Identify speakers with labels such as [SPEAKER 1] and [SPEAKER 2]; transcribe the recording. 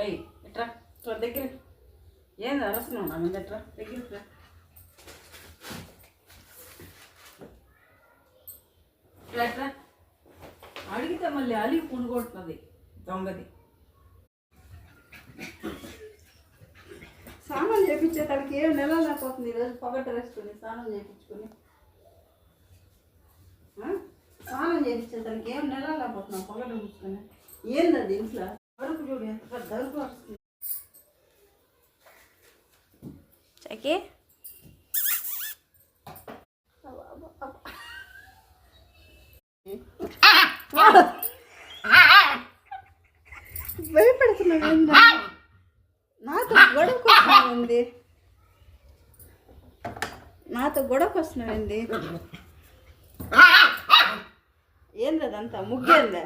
[SPEAKER 1] అయ్యి ఎట్రా దగ్గర ఏంది అరస్తున్నావు నా మీద ఎట్రా దగ్గర ఎట్రా అడిగితే మళ్ళీ అలిగి పునుగొడుతుంది దొంగది. స్నానం చేయించేటానికి ఏం నెల లేకపోతుంది. ఈరోజు పగట వేసుకుని స్నానం చేయించుకుని స్నానం చేయించేటానికి ఏం నెల లేకపోతున్నావు. పగట కూర్చుకొని ఏంది ఇంట్లో అరుపు చూడు ఎంత పెద్ద అరుపు వస్తుంది.
[SPEAKER 2] చకి
[SPEAKER 1] భయపడుతున్నావు. నాతో గొడవకు వస్తున్నావుంది. నాతో గొడవకు వస్తున్నావుంది. ఏంది అదంతా ముగ్గేందా?